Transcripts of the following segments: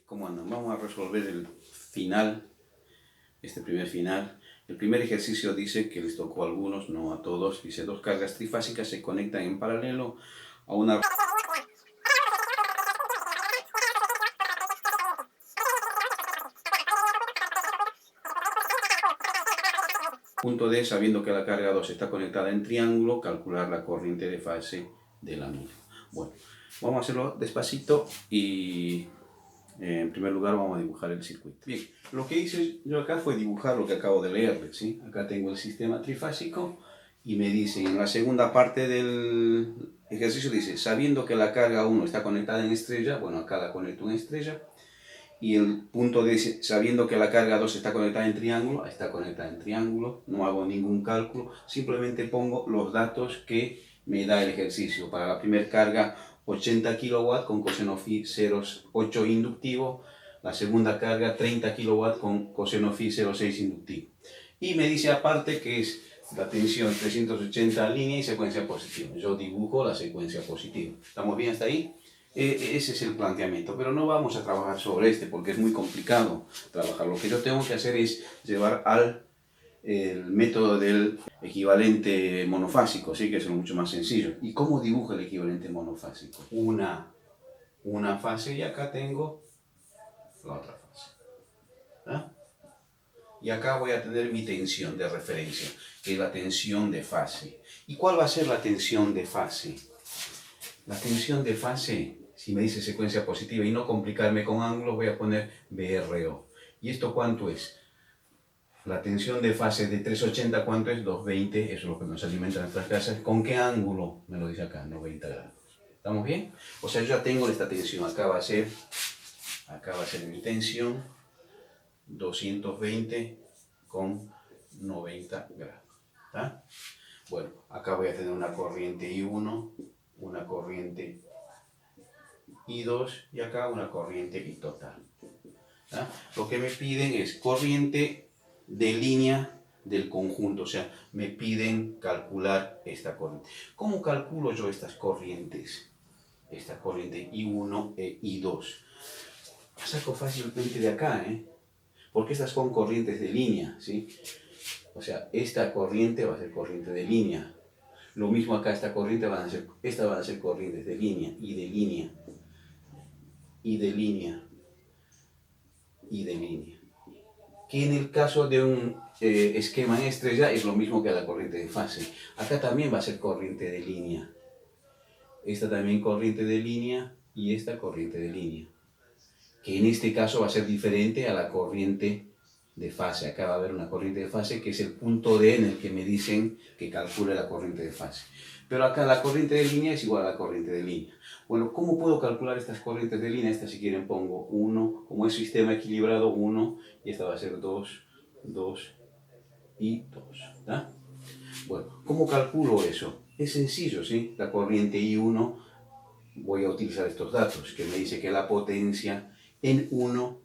¿Cómo andan? Vamos a resolver el final, este primer final. El primer ejercicio dice que les tocó a algunos, no a todos. Dice, dos cargas trifásicas se conectan en paralelo a una... Punto D, sabiendo que la carga 2 está conectada en triángulo, calcular la corriente de fase de la misma. Bueno, vamos a hacerlo despacito y en primer lugar vamos a dibujar el circuito. Bien, lo que hice yo acá fue dibujar lo que acabo de leerles, ¿sí? Acá tengo el sistema trifásico y me dice en la segunda parte del ejercicio, dice, sabiendo que la carga 1 está conectada en estrella, bueno, acá la conecto en estrella, y el punto D, sabiendo que la carga 2 está conectada en triángulo, no hago ningún cálculo, simplemente pongo los datos que me da el ejercicio. Para la primera carga, 80 kW con coseno phi 0,8 inductivo, la segunda carga, 30 kW con coseno phi 0,6 inductivo. Y me dice aparte que es la tensión 380 línea y secuencia positiva. Yo dibujo la secuencia positiva. ¿Estamos bien hasta ahí? Ese es el planteamiento, pero no vamos a trabajar sobre este porque es muy complicado trabajar. Lo que yo tengo que hacer es llevar al el método del equivalente monofásico, ¿sí? Que es mucho más sencillo. ¿Y cómo dibujo el equivalente monofásico? Una fase y acá tengo la otra fase. ¿Ah? Y acá voy a tener mi tensión de referencia, que es la tensión de fase. ¿Y cuál va a ser la tensión de fase? La tensión de fase, si me dice secuencia positiva y no complicarme con ángulos, voy a poner BRO. ¿Y esto cuánto es? La tensión de fase de 380, ¿cuánto es? 220, eso es lo que nos alimenta en nuestras casas. ¿Con qué ángulo? Me lo dice acá, 90 grados. ¿Estamos bien? O sea, yo ya tengo esta tensión. Acá va a ser mi tensión, 220 con 90 grados. ¿Está? Bueno, acá voy a tener una corriente I1, una corriente I2 y acá una corriente I total. ¿Ah? Lo que me piden es corriente de línea del conjunto, o sea, me piden calcular esta corriente. ¿Cómo calculo yo estas corrientes? Esta corriente I1 e I2. La saco fácilmente de acá, porque estas son corrientes de línea, ¿sí? O sea, esta corriente va a ser corriente de línea. Lo mismo acá, estas van a ser corrientes de línea, y de línea, y de línea, y de línea. Que en el caso de un esquema en estrella es lo mismo que la corriente de fase. Acá también va a ser corriente de línea. Esta también corriente de línea y esta corriente de línea. Que en este caso va a ser diferente a la corriente de fase. Acá va a haber una corriente de fase que es el punto D en el que me dicen que calcule la corriente de fase. Pero acá la corriente de línea es igual a la corriente de línea. Bueno, ¿cómo puedo calcular estas corrientes de línea? Esta, si quieren, pongo 1, como es sistema equilibrado, 1, y esta va a ser 2, 2 y 2. ¿Tá? Bueno, ¿cómo calculo eso? Es sencillo, ¿sí? La corriente I1, voy a utilizar estos datos, que me dice que la potencia en 1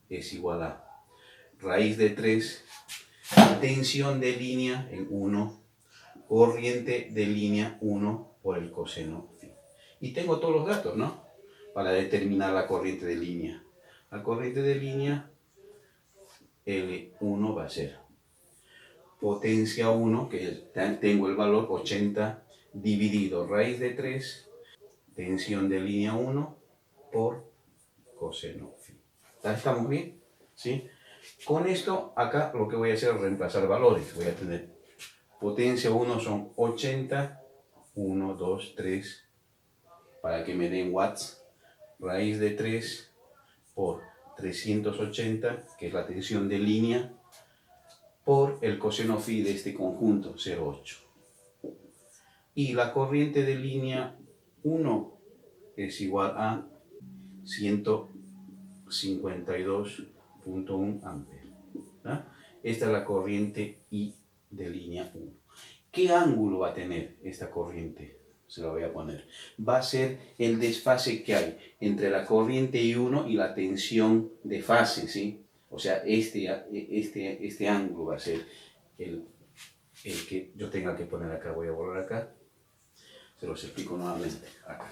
es igual a raíz de 3, tensión de línea en 1, corriente de línea 1 por el coseno phi. Y tengo todos los datos, ¿no? Para determinar la corriente de línea. La corriente de línea, L1 va a ser potencia 1, que tengo el valor 80, dividido raíz de 3, tensión de línea 1 por coseno phi. ¿Estamos bien? ¿Sí? Con esto, acá lo que voy a hacer es reemplazar valores. Voy a tener potencia 1 son 80, 1, 2, 3, para que me den watts, raíz de 3 por 380, que es la tensión de línea, por el coseno phi de este conjunto, 0,8. Y la corriente de línea 1 es igual a 152.1 amperes. Esta es la corriente I de línea 1. ¿Qué ángulo va a tener esta corriente? Se la voy a poner. Va a ser el desfase que hay entre la corriente I1 y la tensión de fase, ¿sí? O sea, este ángulo va a ser el que yo tenga que poner acá. Voy a borrar acá. Se los explico nuevamente acá.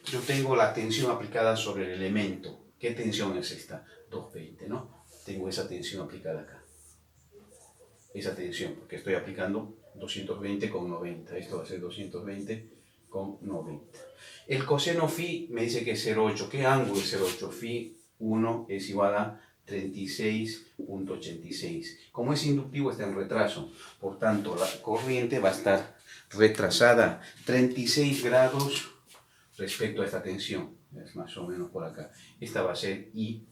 Yo tengo la tensión aplicada sobre el elemento. ¿Qué tensión es esta? 220, ¿no? Tengo esa tensión aplicada acá. Esa tensión, porque estoy aplicando 220 con 90. Esto va a ser 220 con 90. El coseno phi me dice que es 0,8. ¿Qué ángulo es 0,8? Phi 1 es igual a 36.86. Como es inductivo, está en retraso. Por tanto, la corriente va a estar retrasada 36 grados respecto a esta tensión. Es más o menos por acá. Esta va a ser I1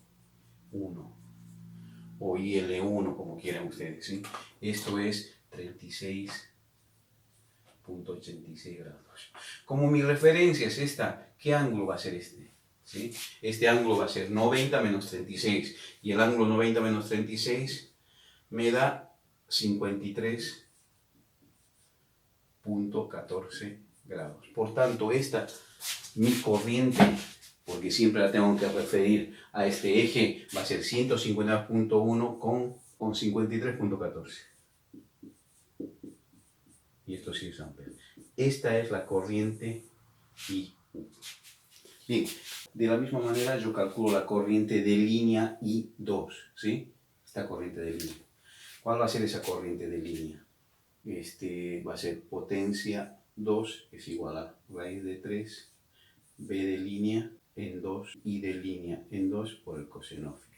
o IL1, como quieran ustedes, ¿sí? Esto es 36.86 grados. Como mi referencia es esta, ¿qué ángulo va a ser este? ¿Sí? Este ángulo va a ser 90 menos 36. Y el ángulo 90 menos 36 me da 53.14 grados. Por tanto, esta, mi corriente, porque siempre la tengo que referir a este eje, va a ser 150.1 con 53.14. Y esto sí es amperes. Esta es la corriente I. Bien, de la misma manera yo calculo la corriente de línea I2, ¿sí? Esta corriente de línea. ¿Cuál va a ser esa corriente de línea? Va a ser potencia 2 es igual a raíz de 3, B de línea en 2, I de línea en 2 por el coseno phi.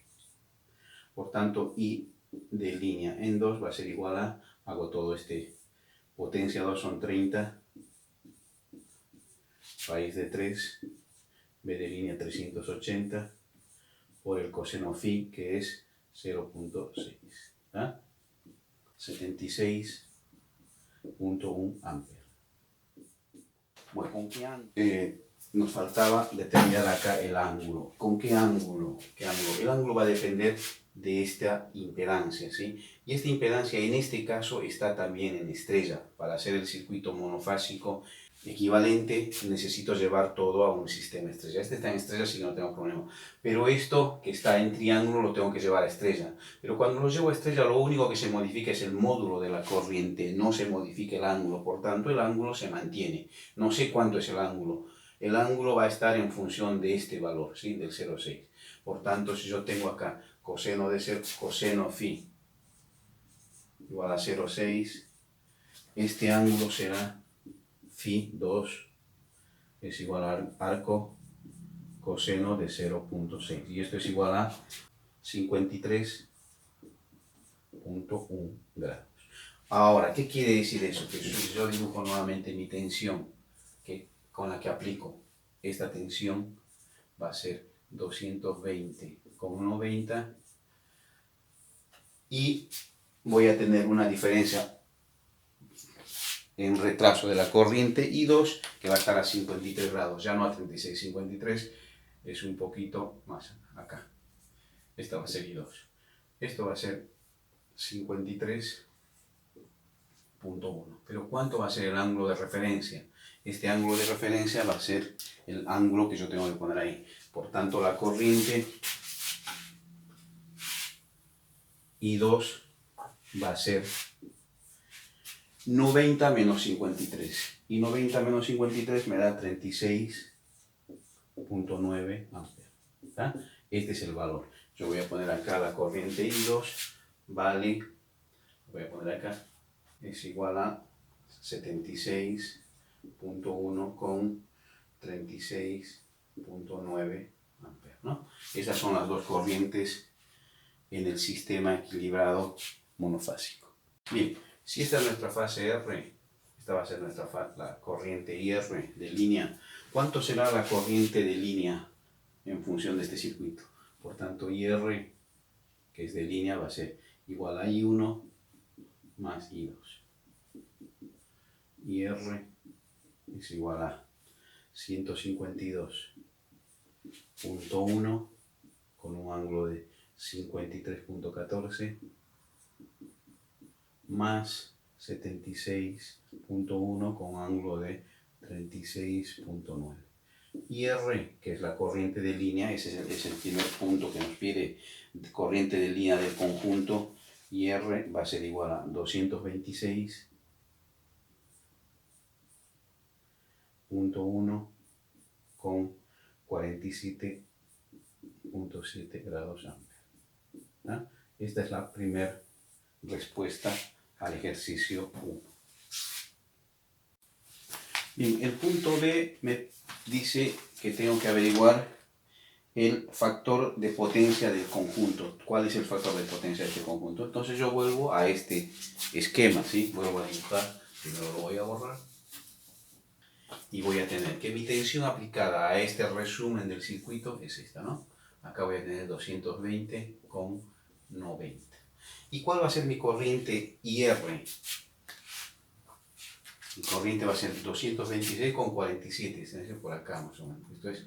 Por tanto, I de línea en 2 va a ser igual a, hago todo potencia 2 son 30, raíz de 3, B de línea 380 por el coseno phi, que es 0.6. ¿Ah? 76.1 amperes. Bueno, ¿con qué ángulo? Nos faltaba determinar acá el ángulo. ¿Con qué ángulo? ¿Qué ángulo? El ángulo va a depender de esta impedancia, ¿sí? Y esta impedancia en este caso está también en estrella. Para hacer el circuito monofásico equivalente necesito llevar todo a un sistema estrella. Este está en estrella, si no tengo problema. Pero esto que está en triángulo lo tengo que llevar a estrella. Pero cuando lo llevo a estrella lo único que se modifica es el módulo de la corriente, no se modifica el ángulo. Por tanto el ángulo se mantiene. No sé cuánto es el ángulo. El ángulo va a estar en función de este valor, ¿sí? Del 0,6. Por tanto, si yo tengo acá coseno phi igual a 0,6, este ángulo será phi 2 es igual a arco coseno de 0.6. Y esto es igual a 53.1 grados. Ahora, ¿qué quiere decir eso? Que si yo dibujo nuevamente mi tensión con la que aplico esta tensión, va a ser 220,90 y voy a tener una diferencia en retraso de la corriente I2 que va a estar a 53 grados, ya no a 36, 53 es un poquito más acá. Esta va a ser I2. Esto va a ser 53.1. Pero ¿cuánto va a ser el ángulo de referencia? Este ángulo de referencia va a ser el ángulo que yo tengo que poner ahí. Por tanto, la corriente I2 va a ser 90 menos 53. Y 90 menos 53 me da 36.9 amperes. ¿Tá? Este es el valor. Yo voy a poner acá la corriente I2, vale, voy a poner acá, es igual a 76.1 con 36.9 amperes, ¿no? Esas son las dos corrientes en el sistema equilibrado monofásico. Bien, si esta es nuestra fase R, esta va a ser la corriente IR de línea, ¿cuánto será la corriente de línea en función de este circuito? Por tanto, IR, que es de línea, va a ser igual a I1 más I2. IR es igual a 152.1 con un ángulo de 53.14 más 76.1 con un ángulo de 36.9. IR, que es la corriente de línea, ese es el primer punto que nos pide, corriente de línea del conjunto. IR va a ser igual a 226.1 con 47.9 0.7 grados Ampere. ¿Ah? Esta es la primera respuesta al ejercicio 1. Bien, el punto B me dice que tengo que averiguar el factor de potencia del conjunto. ¿Cuál es el factor de potencia de este conjunto? Entonces yo vuelvo a este esquema, ¿sí? Vuelvo a dibujar, primero lo voy a borrar. Y voy a tener que mi tensión aplicada a este resumen del circuito es esta, ¿no? Acá voy a tener 220 con 90. ¿Y cuál va a ser mi corriente IR? Mi corriente va a ser 226 con 47, es decir, por acá más o menos. Esto es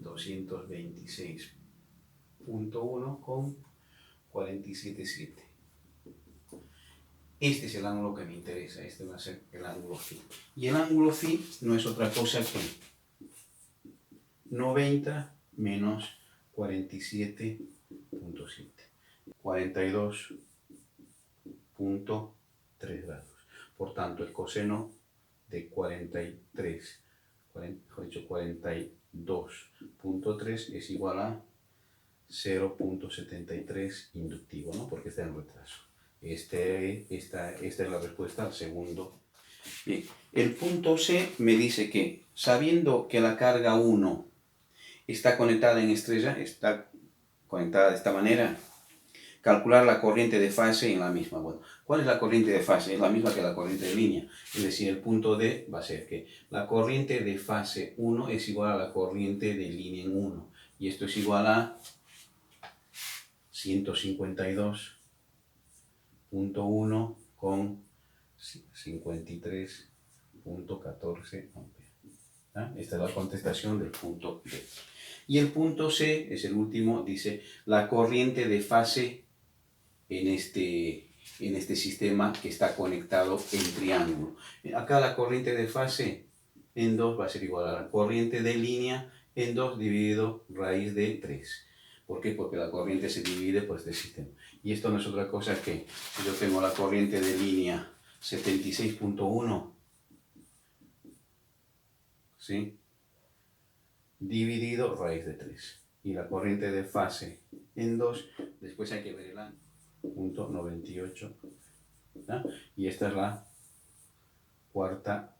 226.1 con 47,7. Este es el ángulo que me interesa, este va a ser el ángulo phi. Y el ángulo phi no es otra cosa que 90 menos 47.7. 42.3 grados. Por tanto, el coseno de 42.3 es igual a 0.73 inductivo, ¿no? Porque está en retraso. Esta es la respuesta al segundo. Bien. El punto C me dice que, sabiendo que la carga 1 está conectada en estrella, está conectada de esta manera, calcular la corriente de fase en la misma. Bueno, ¿cuál es la corriente de fase? Es la misma que la corriente de línea. Es decir, el punto D va a ser que la corriente de fase 1 es igual a la corriente de línea en 1. Y esto es igual a 152.1 con 53.14 amperes. ¿Ah? Esta es la contestación del punto D. Y el punto C es el último, dice la corriente de fase en este sistema que está conectado en triángulo. Acá la corriente de fase en 2 va a ser igual a la corriente de línea en 2 dividido raíz de 3. ¿Por qué? Porque la corriente se divide por este sistema. Y esto no es otra cosa que yo tengo la corriente de línea 76.1, ¿sí? Dividido raíz de 3. Y la corriente de fase en 2, después hay que ver el ángulo, punto 98. ¿Ah? Y esta es la cuarta